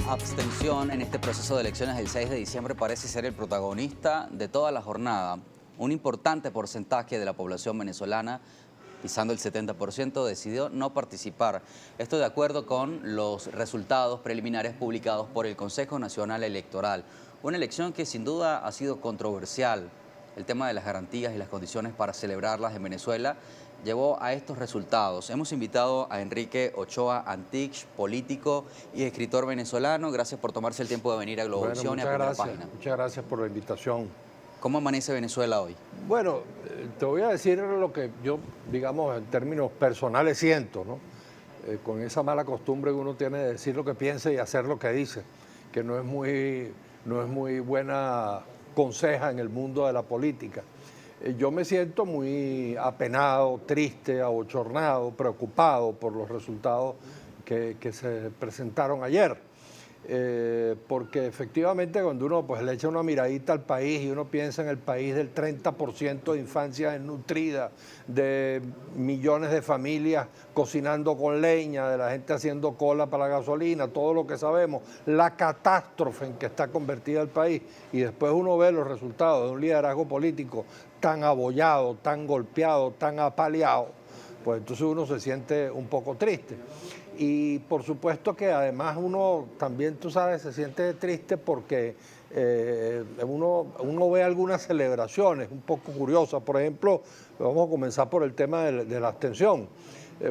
abstención en este proceso de elecciones del 6 de diciembre parece ser el protagonista de toda la jornada. Un importante porcentaje de la población venezolana, pisando el 70%, decidió no participar. Esto de acuerdo con los resultados preliminares publicados por el Consejo Nacional Electoral. Una elección que sin duda ha sido controversial. El tema de las garantías y las condiciones para celebrarlas en Venezuela llevó a estos resultados. Hemos invitado a Enrique Ochoa Antich, político y escritor venezolano. Gracias por tomarse el tiempo de venir a Globovisión y a Primera Página. Muchas gracias por la invitación. ¿Cómo amanece Venezuela hoy? Bueno, te voy a decir lo que yo, digamos, en términos personales siento, ¿no? Con esa mala costumbre que uno tiene de decir lo que piensa y hacer lo que dice, que no es muy buena conseja en el mundo de la política. Yo me siento muy apenado, triste, abochornado, preocupado por los resultados que se presentaron ayer. Porque efectivamente cuando uno pues, le echa una miradita al país y uno piensa en el país del 30% de infancia desnutrida, de millones de familias cocinando con leña, de la gente haciendo cola para la gasolina, todo lo que sabemos, la catástrofe en que está convertida el país, y después uno ve los resultados de un liderazgo político tan abollado, tan golpeado, tan apaleado, pues entonces uno se siente un poco triste. Y por supuesto que además uno también, tú sabes, se siente triste porque uno ve algunas celebraciones un poco curiosas. Por ejemplo, vamos a comenzar por el tema de la abstención.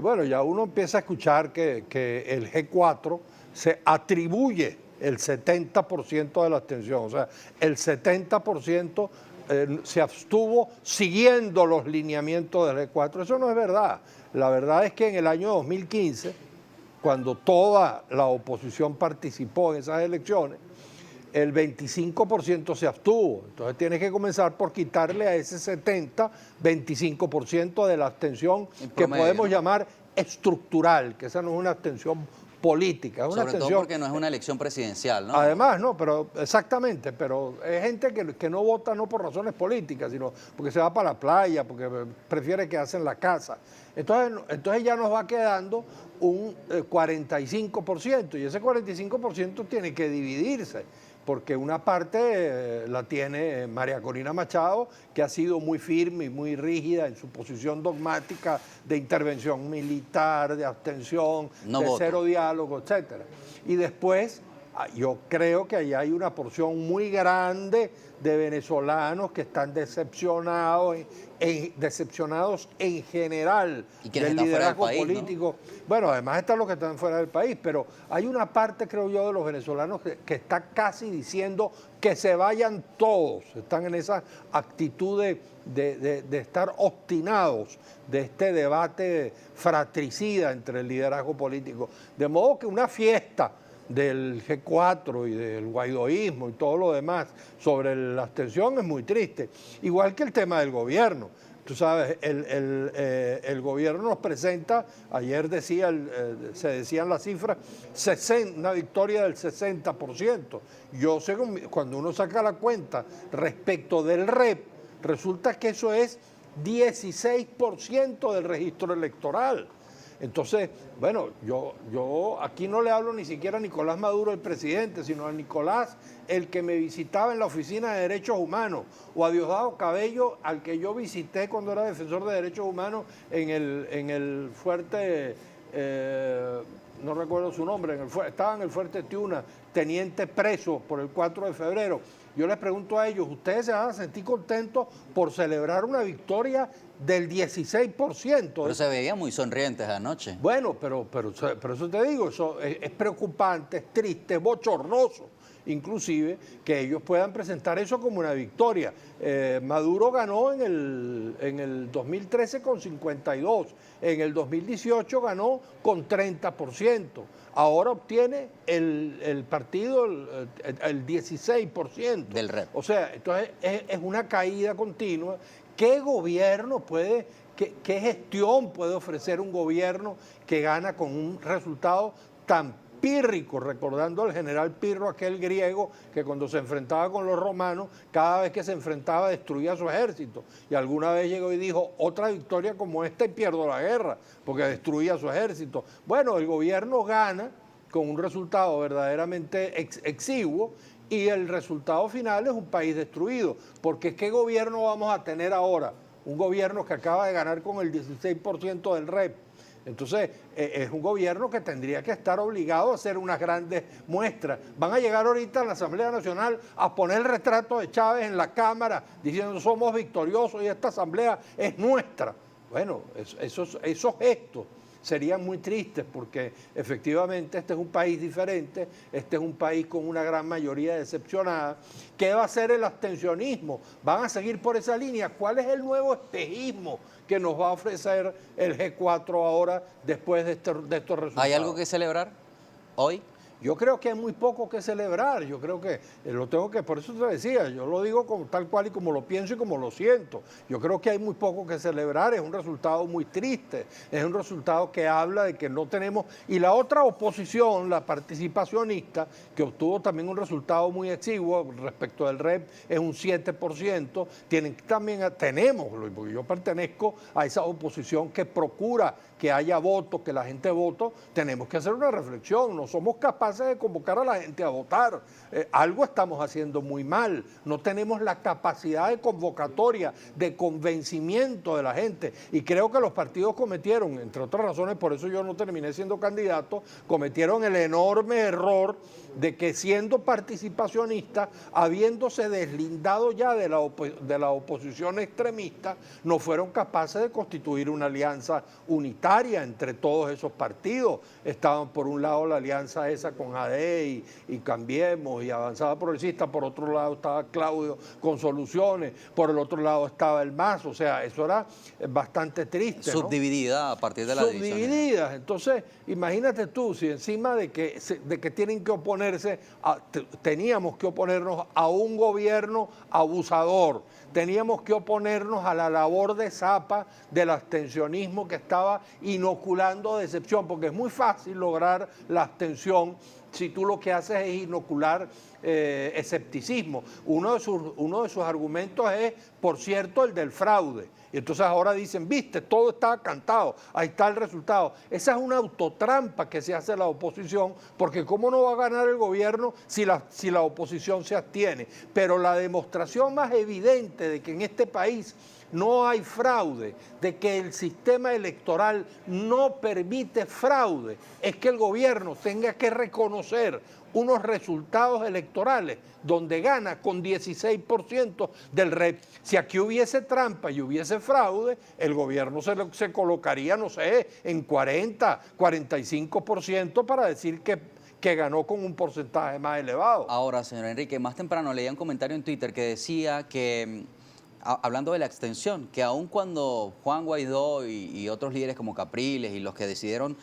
Bueno, ya uno empieza a escuchar que el G4 se atribuye el 70% de la abstención. O sea, el 70% se abstuvo siguiendo los lineamientos del G4. Eso no es verdad. La verdad es que en el año 2015... cuando toda la oposición participó en esas elecciones, el 25% se abstuvo. Entonces tienes que comenzar por quitarle a ese 25% de la abstención que podemos llamar estructural, que esa no es una abstención política. Es una Sobre todo porque no es una elección presidencial, ¿no? Además, no, pero exactamente, pero es gente que no vota no por razones políticas, sino porque se va para la playa, porque prefiere quedarse en la casa. Entonces ya nos va quedando un 45%, y ese 45% tiene que dividirse, porque una parte la tiene María Corina Machado, que ha sido muy firme y muy rígida en su posición dogmática de intervención militar, de abstención, de cero diálogo, etc. Y después, yo creo que allá hay una porción muy grande de venezolanos que están decepcionados en general del liderazgo político. ¿No? Bueno, además están los que están fuera del país, pero hay una parte, creo yo, de los venezolanos que está casi diciendo que se vayan todos. Están en esa actitud de estar obstinados de este debate fratricida entre el liderazgo político. De modo que una fiesta del G4 y del guaidoísmo y todo lo demás sobre la abstención es muy triste. Igual que el tema del gobierno. Tú sabes, el gobierno nos presenta, ayer se decían las cifras, una victoria del 60%. Yo sé, cuando uno saca la cuenta respecto del REP, resulta que eso es 16% del registro electoral. Entonces, bueno, yo aquí no le hablo ni siquiera a Nicolás Maduro, el presidente, sino a Nicolás, el que me visitaba en la Oficina de Derechos Humanos, o a Diosdado Cabello, al que yo visité cuando era defensor de derechos humanos en el fuerte, no recuerdo su nombre, estaba en el fuerte Tiuna, teniente preso por el 4 de febrero. Yo les pregunto a ellos, ¿ustedes se van a sentir contentos por celebrar una victoria del 16%? Pero se veían muy sonrientes anoche. Bueno, pero eso te digo, eso es preocupante, es triste, es bochornoso, inclusive, que ellos puedan presentar eso como una victoria. Maduro ganó en el 2013 con 52%, en el 2018 ganó con 30%. Ahora obtiene el partido el 16% del REP. O sea, entonces es una caída continua. ¿Qué gobierno puede, qué gestión puede ofrecer un gobierno que gana con un resultado tan pírrico? Recordando al general Pirro, aquel griego que cuando se enfrentaba con los romanos, cada vez que se enfrentaba destruía su ejército. Y alguna vez llegó y dijo, otra victoria como esta y pierdo la guerra, porque destruía su ejército. Bueno, el gobierno gana con un resultado verdaderamente exiguo, y el resultado final es un país destruido. Porque ¿qué gobierno vamos a tener ahora? Un gobierno que acaba de ganar con el 16% del REP. Entonces, es un gobierno que tendría que estar obligado a hacer unas grandes muestras. Van a llegar ahorita a la Asamblea Nacional a poner el retrato de Chávez en la Cámara diciendo somos victoriosos y esta Asamblea es nuestra. Bueno, esos gestos serían muy tristes porque efectivamente este es un país diferente, este es un país con una gran mayoría decepcionada. ¿Qué va a hacer el abstencionismo? ¿Van a seguir por esa línea? ¿Cuál es el nuevo espejismo que nos va a ofrecer el G4 ahora después de estos resultados? ¿Hay algo que celebrar hoy? Yo creo que hay muy poco que celebrar, yo creo que por eso te decía, yo lo digo como, tal cual y como lo pienso y como lo siento. Yo creo que hay muy poco que celebrar, es un resultado muy triste, es un resultado que habla de que no tenemos... Y la otra oposición, la participacionista, que obtuvo también un resultado muy exiguo respecto del REP, es un 7%, tenemos, porque yo pertenezco a esa oposición que procura que haya votos, que la gente vote, tenemos que hacer una reflexión, no somos capaces de convocar a la gente a votar, algo estamos haciendo muy mal, no tenemos la capacidad de convocatoria, de convencimiento de la gente, y creo que los partidos cometieron, entre otras razones, por eso yo no terminé siendo candidato, cometieron el enorme error de que siendo participacionistas, habiéndose deslindado ya de la oposición extremista, no fueron capaces de constituir una alianza unitaria entre todos esos partidos. Estaban por un lado la alianza esa con AD y Cambiemos y Avanzada Progresista, por otro lado estaba Claudio con Soluciones, por el otro lado estaba el MAS, o sea, eso era bastante triste, ¿no? Subdividida a partir de la división. Subdivididas, entonces imagínate tú, si encima de que tienen que oponerse, teníamos que oponernos a un gobierno abusador, teníamos que oponernos a la labor de zapa del abstencionismo que estaba inoculando decepción, porque es muy fácil lograr la abstención si tú lo que haces es inocular escepticismo. Uno de sus argumentos es, por cierto, el del fraude. Y entonces ahora dicen, viste, todo estaba cantado, ahí está el resultado. Esa es una autotrampa que se hace la oposición, porque ¿cómo no va a ganar el gobierno si la oposición se abstiene? Pero la demostración más evidente de que en este país no hay fraude, de que el sistema electoral no permite fraude, es que el gobierno tenga que reconocer unos resultados electorales donde gana con 16% del REP. Si aquí hubiese trampa y hubiese fraude, el gobierno se colocaría, no sé, en 40, 45% para decir que ganó con un porcentaje más elevado. Ahora, señor Enrique, más temprano leía un comentario en Twitter que decía que, hablando de la abstención, que aun cuando Juan Guaidó y otros líderes como Capriles y los que decidieron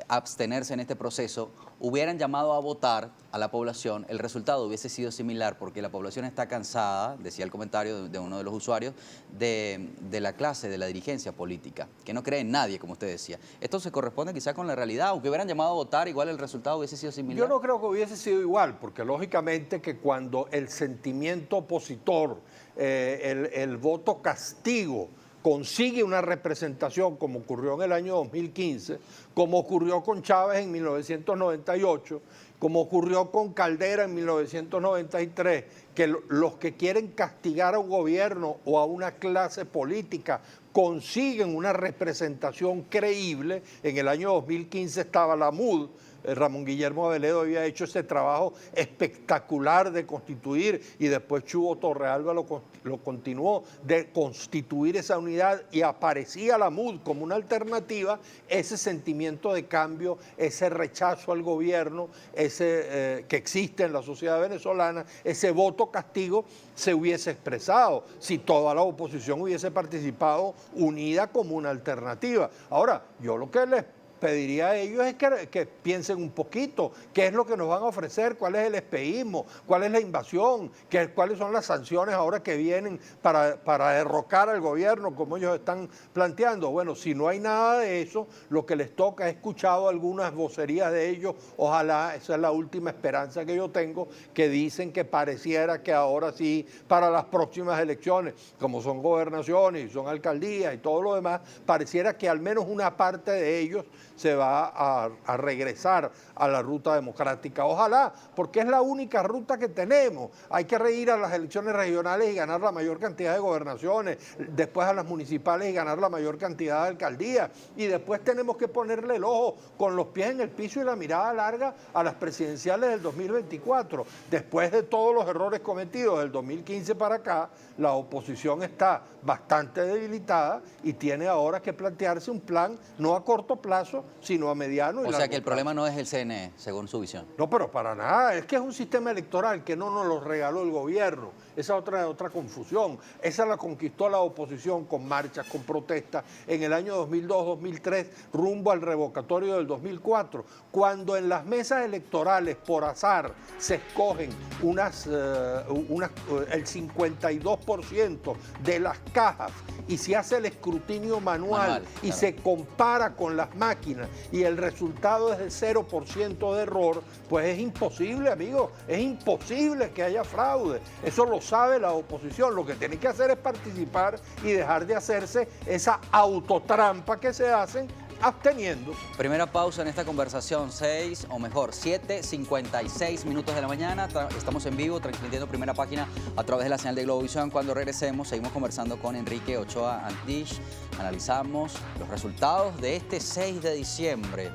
abstenerse en este proceso hubieran llamado a votar a la población, el resultado hubiese sido similar porque la población está cansada, decía el comentario de uno de los usuarios, de la clase, de la dirigencia política, que no cree en nadie, como usted decía. ¿Esto se corresponde quizá con la realidad? Aunque hubieran llamado a votar, igual el resultado hubiese sido similar. Yo no creo que hubiese sido igual, porque lógicamente que cuando el sentimiento opositor, el voto castigo, consigue una representación como ocurrió en el año 2015, como ocurrió con Chávez en 1998, como ocurrió con Caldera en 1993, que los que quieren castigar a un gobierno o a una clase política consiguen una representación creíble. En el año 2015 estaba la MUD, Ramón Guillermo Aveledo había hecho ese trabajo espectacular de constituir, y después Chugo Torrealba lo continuó, de constituir esa unidad, y aparecía la MUD como una alternativa. Ese sentimiento de cambio, ese rechazo al gobierno, que existe en la sociedad venezolana, ese voto castigo se hubiese expresado si toda la oposición hubiese participado unida como una alternativa. Ahora, yo lo que les pediría a ellos es que piensen un poquito qué es lo que nos van a ofrecer, cuál es el espejismo, cuál es la invasión, cuáles son las sanciones ahora que vienen para derrocar al gobierno, como ellos están planteando. Bueno, si no hay nada de eso, lo que les toca, he escuchado algunas vocerías de ellos, ojalá, esa es la última esperanza que yo tengo, que dicen que pareciera que ahora sí, para las próximas elecciones, como son gobernaciones y son alcaldías y todo lo demás, pareciera que al menos una parte de ellos se va a regresar a la ruta democrática. Ojalá, porque es la única ruta que tenemos. Hay que ir a las elecciones regionales y ganar la mayor cantidad de gobernaciones, después a las municipales y ganar la mayor cantidad de alcaldías, y después tenemos que ponerle el ojo con los pies en el piso y la mirada larga a las presidenciales del 2024. Después de todos los errores cometidos del 2015 para acá, la oposición está bastante debilitada y tiene ahora que plantearse un plan no a corto plazo, sino a mediano y largo plazo. O sea que el problema no es el CNE, según su visión. No, pero para nada. Es que es un sistema electoral que no nos lo regaló el gobierno. Esa es otra confusión. Esa la conquistó la oposición con marchas, con protestas en el año 2002-2003, rumbo al revocatorio del 2004. Cuando en las mesas electorales, por azar, se escogen el 52% de las cajas y se hace el escrutinio manual y claro, se compara con las máquinas y el resultado es de 0% de error, pues es imposible, amigo, es imposible que haya fraude. Eso lo sabe la oposición. Lo que tiene que hacer es participar y dejar de hacerse esa autotrampa que se hacen absteniéndose. Primera pausa en esta conversación, 7:56 minutos de la mañana. Estamos en vivo, transmitiendo Primera Página a través de la señal de Globovisión. Cuando regresemos, seguimos conversando con Enrique Ochoa Antich. Analizamos los resultados de este 6 de diciembre.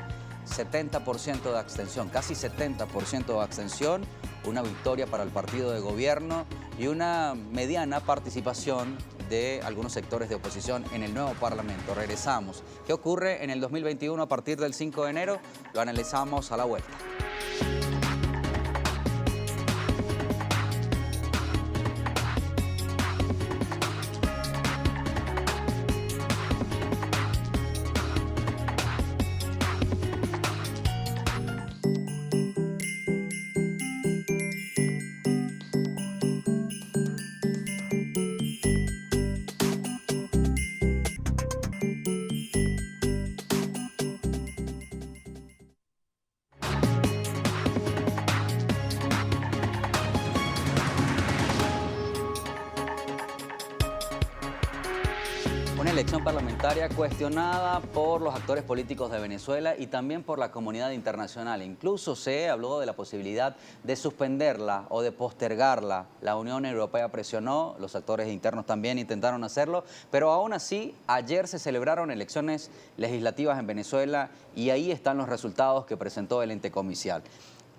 70% de abstención, casi 70% de abstención, una victoria para el partido de gobierno y una mediana participación de algunos sectores de oposición en el nuevo Parlamento. Regresamos. ¿Qué ocurre en el 2021 a partir del 5 de enero? Lo analizamos a la vuelta. Una elección parlamentaria cuestionada por los actores políticos de Venezuela y también por la comunidad internacional. Incluso se habló de la posibilidad de suspenderla o de postergarla. La Unión Europea presionó, los actores internos también intentaron hacerlo, pero aún así ayer se celebraron elecciones legislativas en Venezuela y ahí están los resultados que presentó el ente comicial.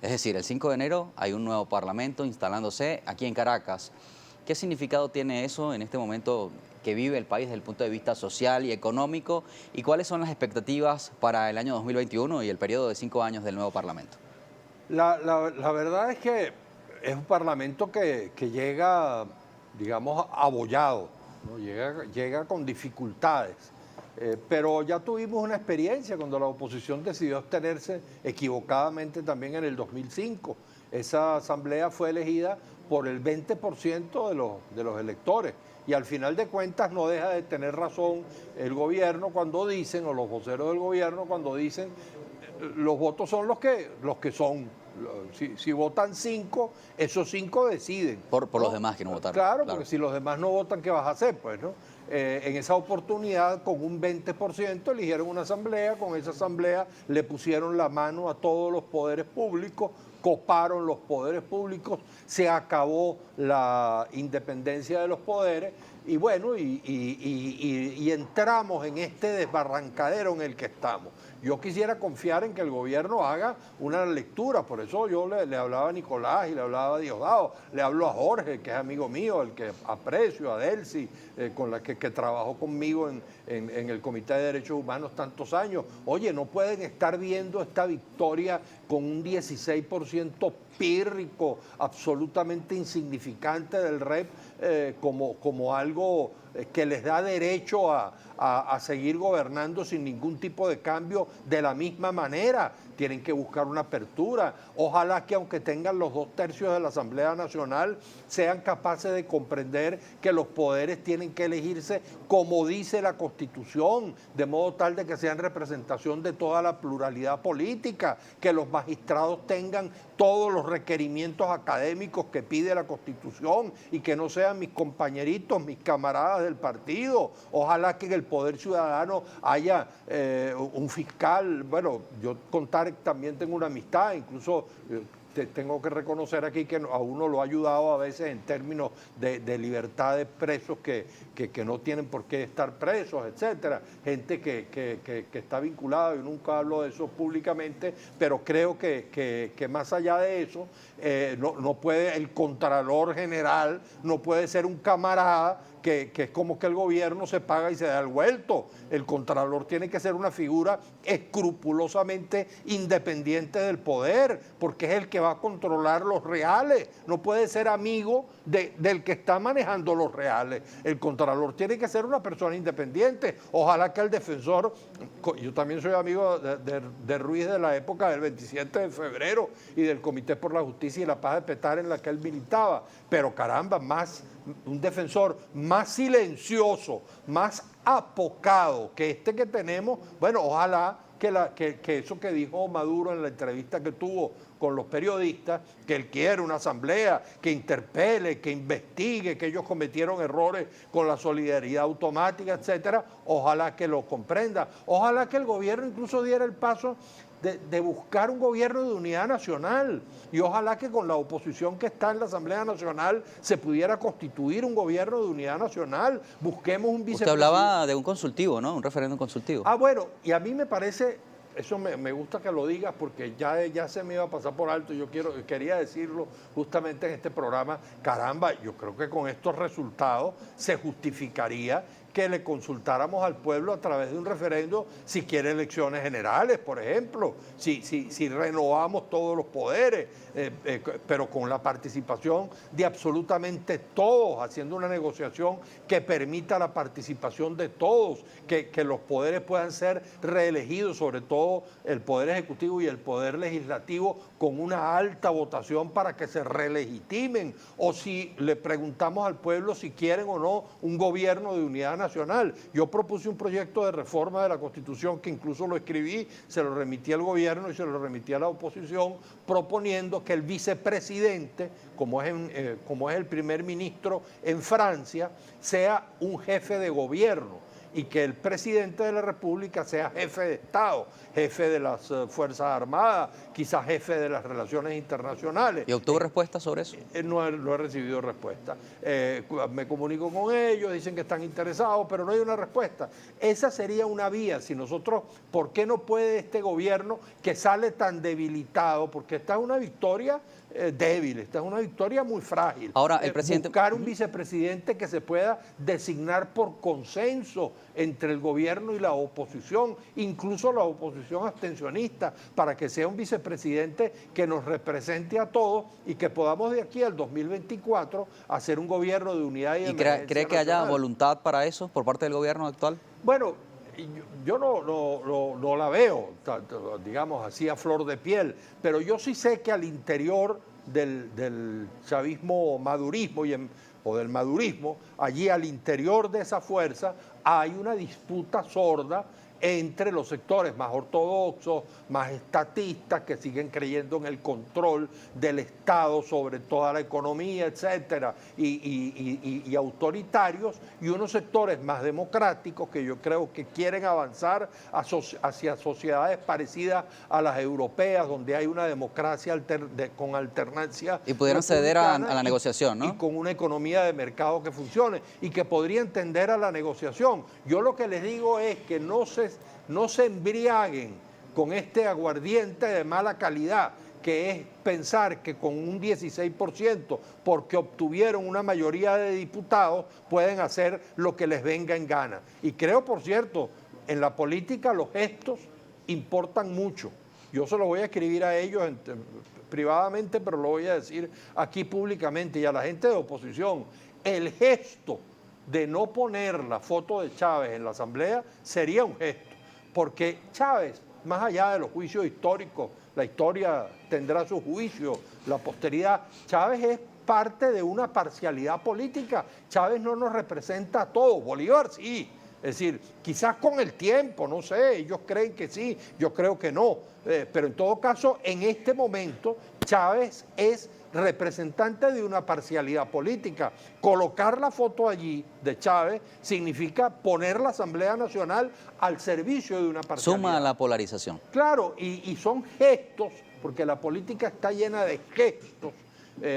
Es decir, el 5 de enero hay un nuevo parlamento instalándose aquí en Caracas. ¿Qué significado tiene eso en este momento que vive el país desde el punto de vista social y económico? ¿Y cuáles son las expectativas para el año 2021 y el periodo de 5 años del nuevo Parlamento? La verdad es que es un Parlamento que llega, digamos, abollado, ¿no? Llega con dificultades. Pero ya tuvimos una experiencia cuando la oposición decidió abstenerse equivocadamente también en el 2005. Esa asamblea fue elegida por el 20% de los electores. Y al final de cuentas no deja de tener razón el gobierno cuando dicen, o los voceros del gobierno cuando dicen, los votos son los que son. Si votan 5, esos 5 deciden. Por ¿no? los demás que no votaron. Claro, porque si los demás no votan, ¿qué vas a hacer? Pues, ¿no? En esa oportunidad, con un 20%, eligieron una asamblea, con esa asamblea le pusieron la mano a todos los poderes públicos, coparon los poderes públicos, se acabó la independencia de los poderes y bueno, y entramos en este desbarrancadero en el que estamos. Yo quisiera confiar en que el gobierno haga una lectura, por eso yo le hablaba a Nicolás y le hablaba a Diosdado, le hablo a Jorge, que es amigo mío, el que aprecio, a Delcy, con la que trabajó conmigo en el Comité de Derechos Humanos tantos años. Oye, no pueden estar viendo esta victoria con un 16% pírrico, absolutamente insignificante del REP, como algo que les da derecho a seguir gobernando sin ningún tipo de cambio de la misma manera. Tienen que buscar una apertura. Ojalá que aunque tengan los 2/3 de la Asamblea Nacional, sean capaces de comprender que los poderes tienen que elegirse como dice la Constitución, de modo tal de que sean representación de toda la pluralidad política, que los magistrados tengan todos los requerimientos académicos que pide la Constitución y que no sean mis compañeritos, mis camaradas mesas del partido, ojalá que en el Poder Ciudadano haya un fiscal. Bueno, yo con Tarek también tengo una amistad, incluso tengo que reconocer aquí que a uno lo ha ayudado a veces en términos de libertad de presos que no tienen por qué estar presos, etcétera. Gente que está vinculada, yo nunca hablo de eso públicamente, pero creo que más allá de eso, no puede, el Contralor General no puede ser un camarada que es como que el gobierno se paga y se da el vuelto. El Contralor tiene que ser una figura escrupulosamente independiente del poder, porque es el que va a controlar los reales. No puede ser amigo del que está manejando los reales. El Contralor tiene que ser una persona independiente. Ojalá que el defensor, yo también soy amigo de Ruiz de la época del 27 de febrero y del Comité por la Justicia y la Paz de Petare en la que él militaba, pero caramba, un defensor más silencioso, más apocado que este que tenemos. Bueno, ojalá que eso que dijo Maduro en la entrevista que tuvo con los periodistas, que él quiere una asamblea que interpele, que investigue, que ellos cometieron errores con la solidaridad automática, etcétera, ojalá que lo comprenda. Ojalá que el gobierno incluso diera el paso de buscar un gobierno de unidad nacional, y ojalá que con la oposición que está en la Asamblea Nacional se pudiera constituir un gobierno de unidad nacional. Busquemos un vicepresidente. Usted hablaba de un consultivo, ¿no? Un referéndum consultivo. Ah, bueno, y a mí me parece, eso me gusta que lo digas porque ya se me iba a pasar por alto. Quería decirlo justamente en este programa. Caramba, yo creo que con estos resultados se justificaría que le consultáramos al pueblo a través de un referendo si quiere elecciones generales, por ejemplo, si renovamos todos los poderes, pero con la participación de absolutamente todos, haciendo una negociación que permita la participación de todos, que los poderes puedan ser reelegidos, sobre todo el Poder Ejecutivo y el Poder Legislativo, con una alta votación para que se relegitimen, o si le preguntamos al pueblo si quieren o no un gobierno de unidad nacional. Yo propuse un proyecto de reforma de la Constitución que incluso lo escribí, se lo remití al gobierno y se lo remití a la oposición, proponiendo que el vicepresidente, como es el primer ministro en Francia, sea un jefe de gobierno, y que el presidente de la República sea jefe de Estado, jefe de las Fuerzas Armadas, quizás jefe de las relaciones internacionales. ¿Y obtuvo respuesta sobre eso? No he recibido respuesta. Me comunico con ellos, dicen que están interesados, pero no hay una respuesta. Esa sería una vía. Si nosotros, ¿por qué no puede este gobierno que sale tan debilitado? Porque esta es una victoria débil, esta es una victoria muy frágil. Ahora, el presidente... Buscar un vicepresidente que se pueda designar por consenso entre el gobierno y la oposición, incluso la oposición abstencionista, para que sea un vicepresidente que nos represente a todos y que podamos de aquí al 2024 hacer un gobierno de unidad y emergencia. ¿Y cree que haya voluntad para eso por parte del gobierno actual? Bueno, yo no la veo, digamos así, a flor de piel, pero yo sí sé que al interior del chavismo madurismo o del madurismo, allí al interior de esa fuerza hay una disputa sorda entre los sectores más ortodoxos, más estatistas, que siguen creyendo en el control del Estado sobre toda la economía, etcétera, y autoritarios, y unos sectores más democráticos que yo creo que quieren avanzar hacia sociedades parecidas a las europeas, donde hay una democracia con alternancia. Y pudieron ceder a la negociación, ¿no? Y con una economía de mercado que funcione y que podría entender a la negociación. Yo lo que les digo es que no se embriaguen con este aguardiente de mala calidad, que es pensar que con un 16%, porque obtuvieron una mayoría de diputados, pueden hacer lo que les venga en gana. Y creo, por cierto, en la política los gestos importan mucho. Yo se lo voy a escribir a ellos privadamente, pero lo voy a decir aquí públicamente, y a la gente de oposición. El gesto de no poner la foto de Chávez en la Asamblea sería un gesto, porque Chávez, más allá de los juicios históricos, la historia tendrá su juicio, la posteridad, Chávez es parte de una parcialidad política. Chávez no nos representa a todos, Bolívar sí. Es decir, quizás con el tiempo, no sé, ellos creen que sí, yo creo que no, pero en todo caso, en este momento, Chávez es representante de una parcialidad política. Colocar la foto allí de Chávez significa poner la Asamblea Nacional al servicio de una parcialidad. Suma a la polarización. Claro, y son gestos, porque la política está llena de gestos.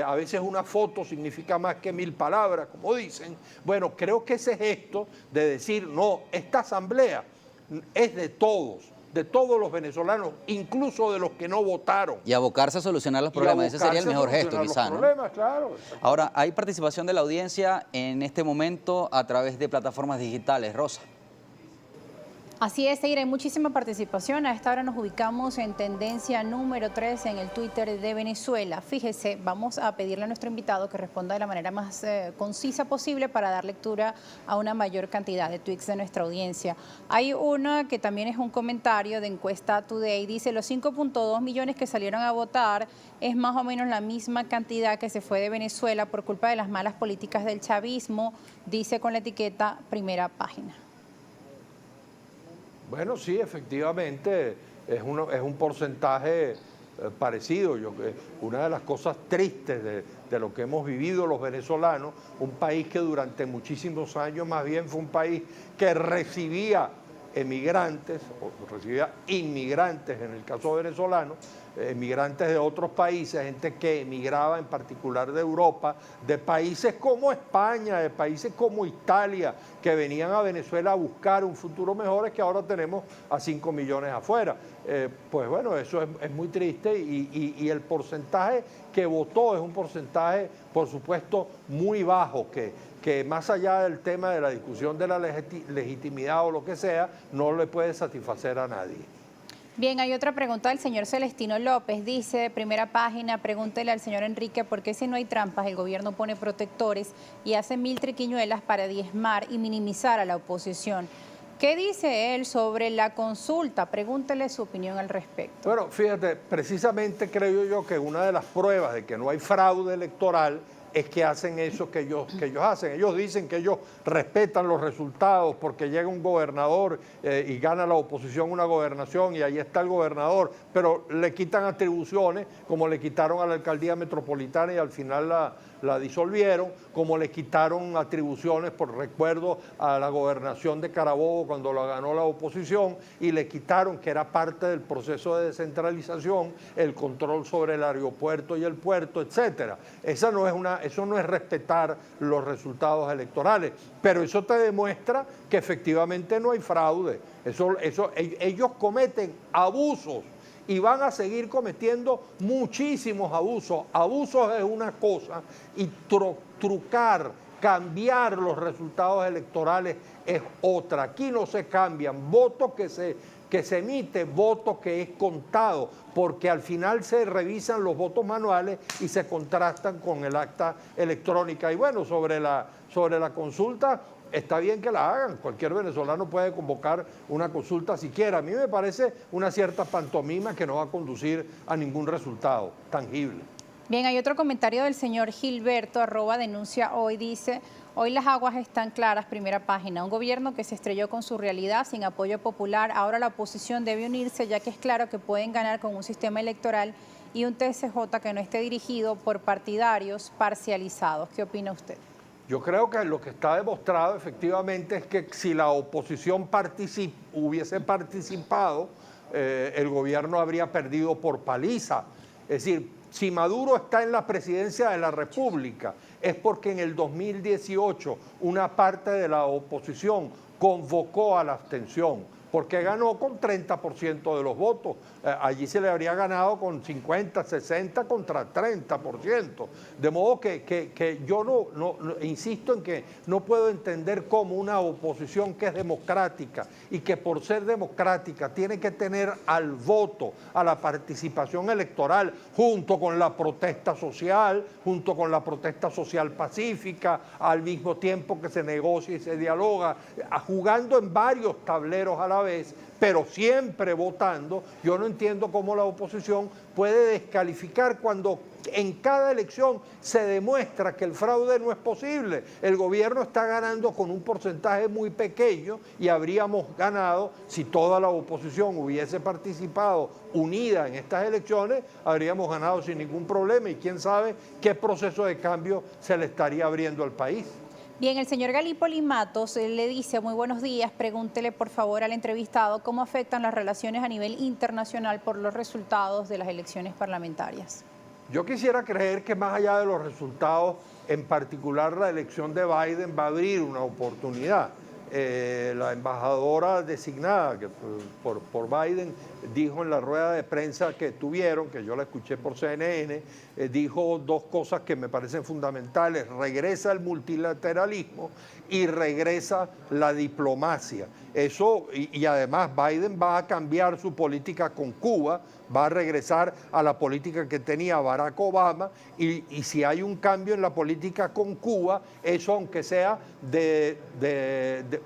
A veces una foto significa más que 1000 palabras, como dicen. Bueno, creo que ese gesto de decir, no, esta asamblea es de todos los venezolanos, incluso de los que no votaron. Y abocarse a solucionar los problemas, ese sería el mejor gesto, quizá, ¿no? Claro. Ahora, hay participación de la audiencia en este momento a través de plataformas digitales, Rosa. Así es, Eira, hay muchísima participación. A esta hora nos ubicamos en tendencia número 3 en el Twitter de Venezuela. Fíjese, vamos a pedirle a nuestro invitado que responda de la manera más concisa posible para dar lectura a una mayor cantidad de tweets de nuestra audiencia. Hay una que también es un comentario de Encuesta Today. Dice, los 5.2 millones que salieron a votar es más o menos la misma cantidad que se fue de Venezuela por culpa de las malas políticas del chavismo, dice con la etiqueta Primera Página. Bueno, sí, efectivamente, es un porcentaje parecido. Una de las cosas tristes de lo que hemos vivido los venezolanos, un país que durante muchísimos años más bien fue un país que recibía emigrantes, o recibía inmigrantes en el caso venezolano, emigrantes de otros países, gente que emigraba en particular de Europa, de países como España, de países como Italia, que venían a Venezuela a buscar un futuro mejor, es que ahora tenemos a 5 millones afuera. Pues bueno, eso es muy triste y el porcentaje que votó es un porcentaje, por supuesto, muy bajo, que más allá del tema de la discusión de la legitimidad o lo que sea, no le puede satisfacer a nadie. Bien, hay otra pregunta del señor Celestino López. Dice, Primera Página, pregúntele al señor Enrique por qué si no hay trampas el gobierno pone protectores y hace 1000 triquiñuelas para diezmar y minimizar a la oposición. ¿Qué dice él sobre la consulta? Pregúntele su opinión al respecto. Bueno, fíjate, precisamente creo yo que una de las pruebas de que no hay fraude electoral es que hacen eso que ellos hacen. Ellos dicen que ellos respetan los resultados porque llega un gobernador y gana la oposición una gobernación y ahí está el gobernador, pero le quitan atribuciones, como le quitaron a la alcaldía metropolitana y al final la disolvieron, como le quitaron atribuciones, por recuerdo, a la gobernación de Carabobo cuando la ganó la oposición, y le quitaron, que era parte del proceso de descentralización, el control sobre el aeropuerto y el puerto, etcétera. Eso no es respetar los resultados electorales, pero eso te demuestra que efectivamente no hay fraude. Ellos cometen abusos y van a seguir cometiendo muchísimos abusos. Abusos es una cosa y trucar, cambiar los resultados electorales es otra. Aquí no se cambian votos que se emite, voto que es contado, porque al final se revisan los votos manuales y se contrastan con el acta electrónica. Y bueno, sobre la consulta, está bien que la hagan, cualquier venezolano puede convocar una consulta si quiere. A mí me parece una cierta pantomima que no va a conducir a ningún resultado tangible. Bien, hay otro comentario del señor Gilberto, @denuncia hoy, dice, hoy las aguas están claras, Primera Página, un gobierno que se estrelló con su realidad sin apoyo popular, ahora la oposición debe unirse ya que es claro que pueden ganar con un sistema electoral y un TSJ que no esté dirigido por partidarios parcializados. ¿Qué opina usted? Yo creo que lo que está demostrado efectivamente es que si la oposición hubiese participado, el gobierno habría perdido por paliza. Es decir, si Maduro está en la presidencia de la República, es porque en el 2018 una parte de la oposición convocó a la abstención, porque ganó con 30% de los votos. Allí se le habría ganado con 50, 60 contra 30%. De modo que yo no insisto en que no puedo entender cómo una oposición que es democrática y que por ser democrática tiene que tener al voto, a la participación electoral, junto con la protesta social, pacífica, al mismo tiempo que se negocia y se dialoga, jugando en varios tableros a la vez, pero siempre votando. Yo no entiendo cómo la oposición puede descalificar cuando en cada elección se demuestra que el fraude no es posible. El gobierno está ganando con un porcentaje muy pequeño y habríamos ganado si toda la oposición hubiese participado unida en estas elecciones, habríamos ganado sin ningún problema y quién sabe qué proceso de cambio se le estaría abriendo al país. Bien, el señor Galípoli Matos le dice, muy buenos días, pregúntele por favor al entrevistado cómo afectan las relaciones a nivel internacional por los resultados de las elecciones parlamentarias. Yo quisiera creer que más allá de los resultados, en particular la elección de Biden va a abrir una oportunidad. La embajadora designada por Biden dijo en la rueda de prensa que tuvieron, que yo la escuché por CNN, dijo dos cosas que me parecen fundamentales: regresa el multilateralismo y regresa la diplomacia. Eso, y además Biden va a cambiar su política con Cuba, va a regresar a la política que tenía Barack Obama, y si hay un cambio en la política con Cuba, eso aunque sea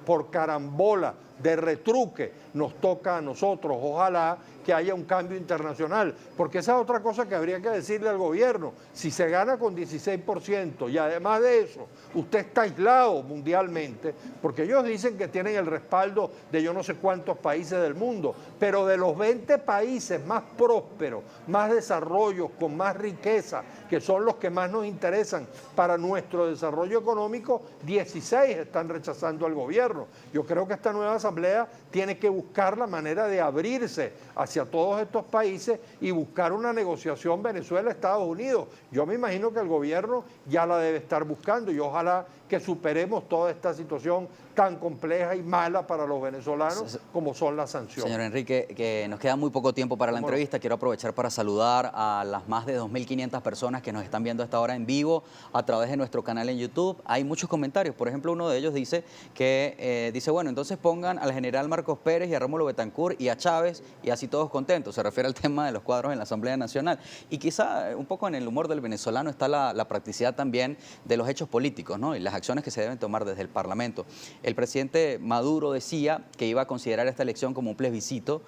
por carambola, de retruque, nos toca a nosotros. Ojalá que haya un cambio internacional, porque esa es otra cosa que habría que decirle al gobierno. Si se gana con 16% y además de eso usted está aislado mundialmente, porque ellos dicen que tienen el respaldo de yo no sé cuántos países del mundo, pero de los 20 países más prósperos, más desarrollo, con más riqueza, que son los que más nos interesan para nuestro desarrollo económico, 16 están rechazando al gobierno. Yo creo que esta nueva Asamblea tiene que buscar la manera de abrirse hacia todos estos países y buscar una negociación Venezuela-Estados Unidos. Yo me imagino que el gobierno ya la debe estar buscando y ojalá que superemos toda esta situación tan compleja y mala para los venezolanos como son las sanciones. Señor Enrique, que nos queda muy poco tiempo para la entrevista. Quiero aprovechar para saludar a las más de 2.500 personas que nos están viendo a esta hora en vivo a través de nuestro canal en YouTube. Hay muchos comentarios. Por ejemplo, uno de ellos dice que, bueno, entonces pongan al general Marcos Pérez y a Rómulo Betancourt y a Chávez y así todos contentos. Se refiere al tema de los cuadros en la Asamblea Nacional. Y quizá un poco en el humor del venezolano está la practicidad también de los hechos políticos, ¿no? Y las acciones que se deben tomar desde el Parlamento. El presidente Maduro decía que iba a considerar esta elección como un plebiscito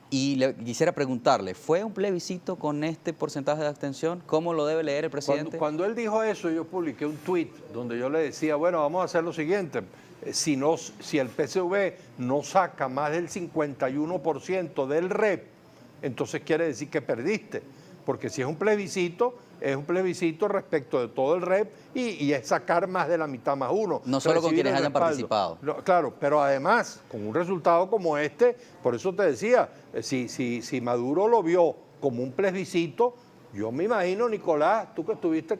y quisiera preguntarle, ¿fue un plebiscito con este porcentaje de abstención? ¿Cómo lo debe leer el presidente? Cuando él dijo eso, yo publiqué un tuit donde yo le decía, bueno, vamos a hacer lo siguiente, si el PSV no saca más del 51% del REP, entonces quiere decir que perdiste, porque si es un plebiscito respecto de todo el REP y es sacar más de la mitad más uno. No solo con quienes hayan participado. No, claro, pero además, con un resultado como este, por eso te decía, si Maduro lo vio como un plebiscito, yo me imagino, Nicolás, tú que estuviste,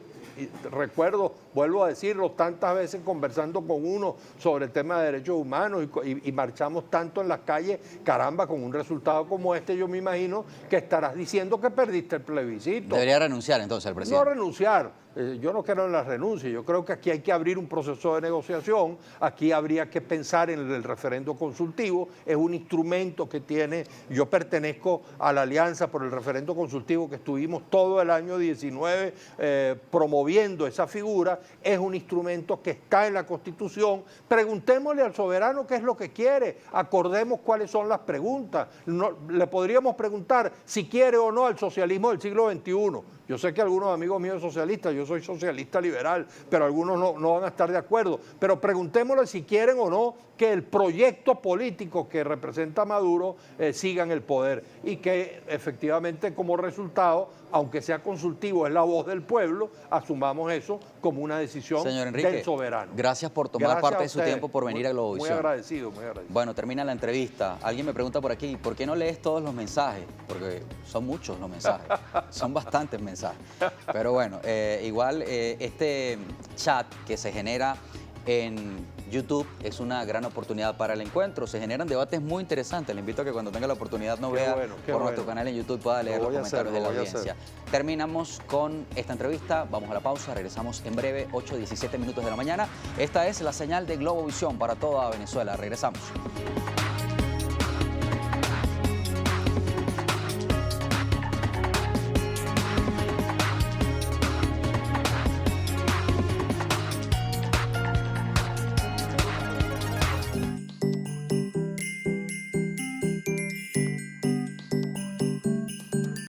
recuerdo, vuelvo a decirlo, tantas veces conversando con uno sobre el tema de derechos humanos y marchamos tanto en las calles, caramba, con un resultado como este, yo me imagino que estarás diciendo que perdiste el plebiscito. Debería renunciar entonces el presidente. No renunciar. Yo no creo en la renuncia, yo creo que aquí hay que abrir un proceso de negociación, aquí habría que pensar en el referendo consultivo, es un instrumento que tiene, yo pertenezco a la Alianza por el Referendo Consultivo que estuvimos todo el año 19 promoviendo esa figura, es un instrumento que está en la Constitución, preguntémosle al soberano qué es lo que quiere, acordemos cuáles son las preguntas, le podríamos preguntar si quiere o no al socialismo del siglo XXI. Yo sé que algunos amigos míos son socialistas, yo soy socialista liberal, pero algunos no van a estar de acuerdo. Pero preguntémosle si quieren o no que el proyecto político que representa Maduro siga en el poder y que efectivamente como resultado, aunque sea consultivo, es la voz del pueblo, asumamos eso como una decisión del soberano. Gracias por tomar parte de su tiempo por venir a Globovisión. Muy agradecido, muy agradecido. Bueno, termina la entrevista. Alguien me pregunta por aquí, ¿por qué no lees todos los mensajes? Porque son muchos los mensajes, son bastantes mensajes. Pero bueno, igual este chat que se genera en YouTube es una gran oportunidad para el encuentro. Se generan debates muy interesantes. Le invito a que cuando tenga la oportunidad nos vea por nuestro canal en YouTube, pueda leer los comentarios de la audiencia. Terminamos con esta entrevista. Vamos a la pausa. Regresamos en breve, 8:17 minutos de la mañana. Esta es la señal de Globovisión para toda Venezuela. Regresamos.